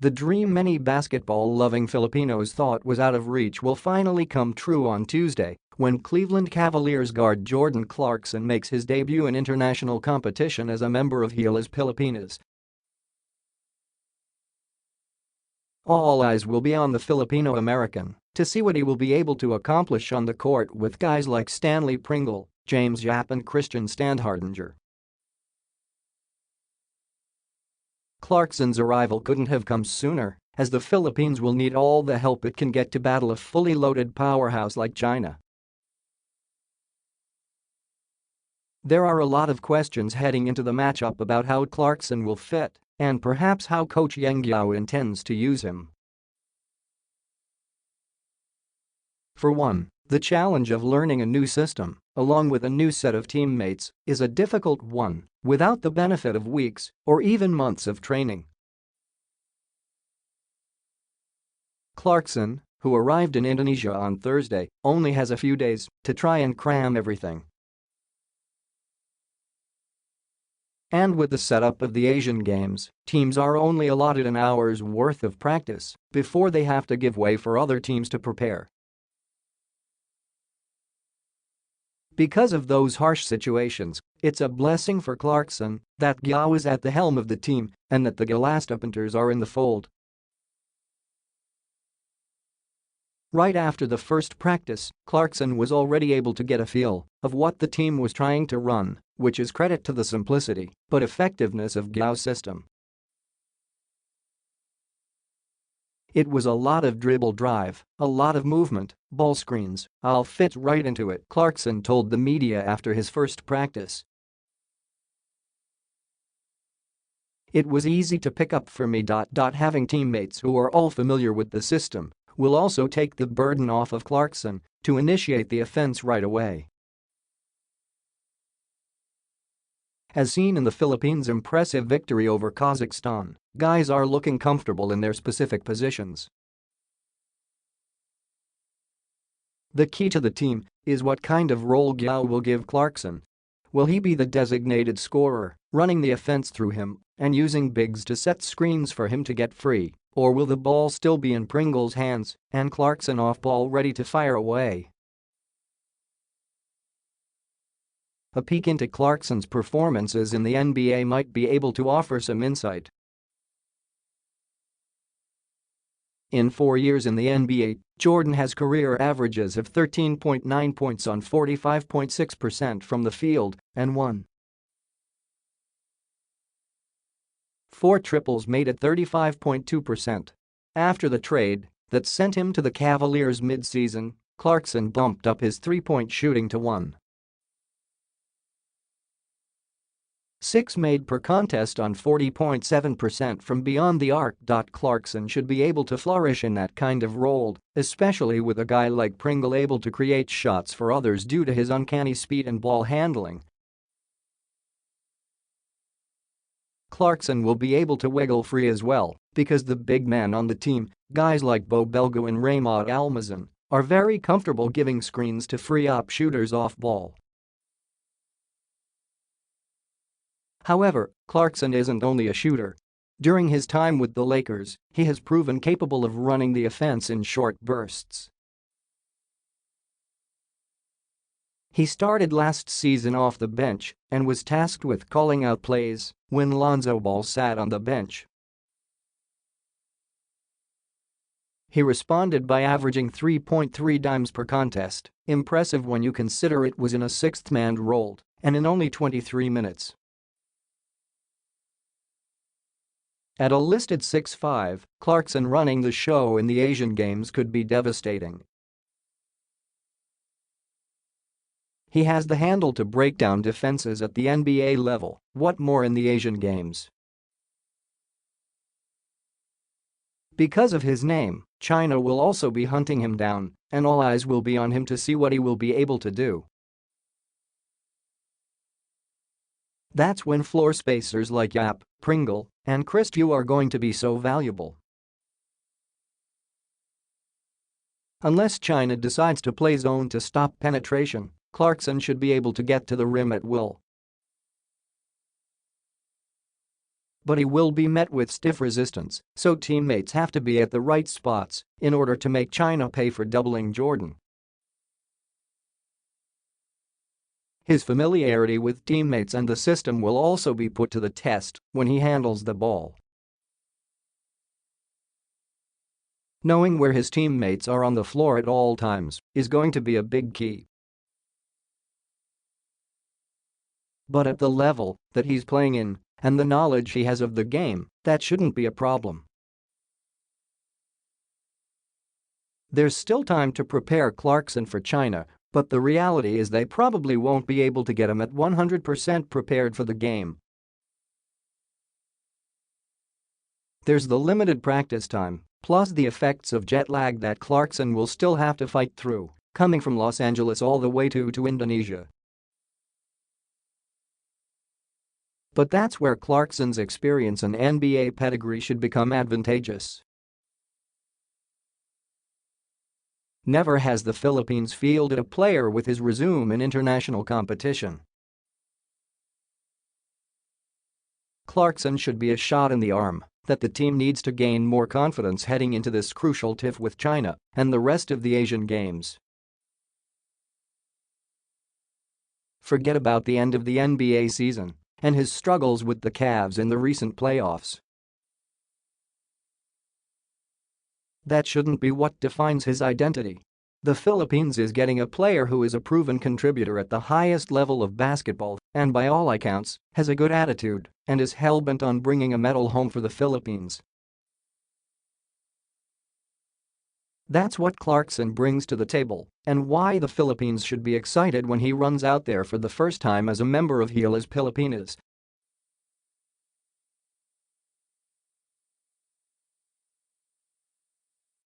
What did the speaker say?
The dream many basketball-loving Filipinos thought was out of reach will finally come true on Tuesday when Cleveland Cavaliers guard Jordan Clarkson makes his debut in international competition as a member of Gilas Pilipinas. All eyes will be on the Filipino-American to see what he will be able to accomplish on the court with guys like Stanley Pringle, Yap and Christian Standhardinger. Clarkson's arrival couldn't have come sooner, as the Philippines will need all the help it can get to battle a fully loaded powerhouse like China. There are a lot of questions heading into the matchup about how Clarkson will fit and perhaps how coach Yeng Guiao intends to use him. For one, the challenge of learning a new system, along with a new set of teammates, is a difficult one without the benefit of weeks or even months of training. Clarkson, who arrived in Indonesia on Thursday, only has a few days to try and cram everything. And with the setup of the Asian Games, teams are only allotted an hour's worth of practice before they have to give way for other teams to prepare. Because of those harsh situations, it's a blessing for Clarkson that Guiao is at the helm of the team and that the Gilas Pilipinas are in the fold. Right after the first practice, Clarkson was already able to get a feel of what the team was trying to run, which is credit to the simplicity but effectiveness of Guiao's system. It was a lot of dribble drive, a lot of movement, ball screens. I'll fit right into it, Clarkson told the media after his first practice. It was easy to pick up for me. Having teammates who are all familiar with the system will also take the burden off of Clarkson to initiate the offense right away. As seen in the Philippines' impressive victory over Kazakhstan, guys are looking comfortable in their specific positions. The key to the team is what kind of role Guiao will give Clarkson. Will he be the designated scorer, running the offense through him and using bigs to set screens for him to get free, or will the ball still be in Pringle's hands and Clarkson off ball ready to fire away? A peek into Clarkson's performances in the NBA might be able to offer some insight. In 4 years in the NBA, Jordan has career averages of 13.9 points on 45.6% from the field and 4 triples made at 35.2%. After the trade that sent him to the Cavaliers mid-season, Clarkson bumped up his three-point shooting to 1.6 made per contest on 40.7% from beyond the arc. Clarkson should be able to flourish in that kind of role, especially with a guy like Pringle able to create shots for others due to his uncanny speed and ball handling. Clarkson will be able to wiggle free as well because the big men on the team, guys like Bo Belgo and Raymond Almazan, are very comfortable giving screens to free up shooters off ball. However, Clarkson isn't only a shooter. During his time with the Lakers, he has proven capable of running the offense in short bursts. He started last season off the bench and was tasked with calling out plays when Lonzo Ball sat on the bench. He responded by averaging 3.3 dimes per contest, impressive when you consider it was in a sixth-man role and in only 23 minutes. At a listed 6'5", Clarkson running the show in the Asian Games could be devastating. He has the handle to break down defenses at the NBA level. What more in the Asian Games? Because of his name, China will also be hunting him down, and all eyes will be on him to see what he will be able to do. That's when floor spacers like Yap, Pringle, and Christian are going to be so valuable. Unless China decides to play zone to stop penetration, Clarkson should be able to get to the rim at will. But he will be met with stiff resistance, so teammates have to be at the right spots in order to make China pay for doubling Jordan. His familiarity with teammates and the system will also be put to the test when he handles the ball. Knowing where his teammates are on the floor at all times is going to be a big key. But at the level that he's playing in and the knowledge he has of the game, that shouldn't be a problem. There's still time to prepare Clarkson for China, but the reality is they probably won't be able to get him at 100% prepared for the game. There's the limited practice time, plus the effects of jet lag that Clarkson will still have to fight through, coming from Los Angeles all the way to Indonesia. But that's where Clarkson's experience and NBA pedigree should become advantageous. Never has the Philippines fielded a player with his resume in international competition. Clarkson should be a shot in the arm that the team needs to gain more confidence heading into this crucial tiff with China and the rest of the Asian Games. Forget about the end of the NBA season and his struggles with the Cavs in the recent playoffs. That shouldn't be what defines his identity. The Philippines is getting a player who is a proven contributor at the highest level of basketball and by all accounts has a good attitude and is hell-bent on bringing a medal home for the Philippines. That's what Clarkson brings to the table and why the Philippines should be excited when he runs out there for the first time as a member of Gilas Pilipinas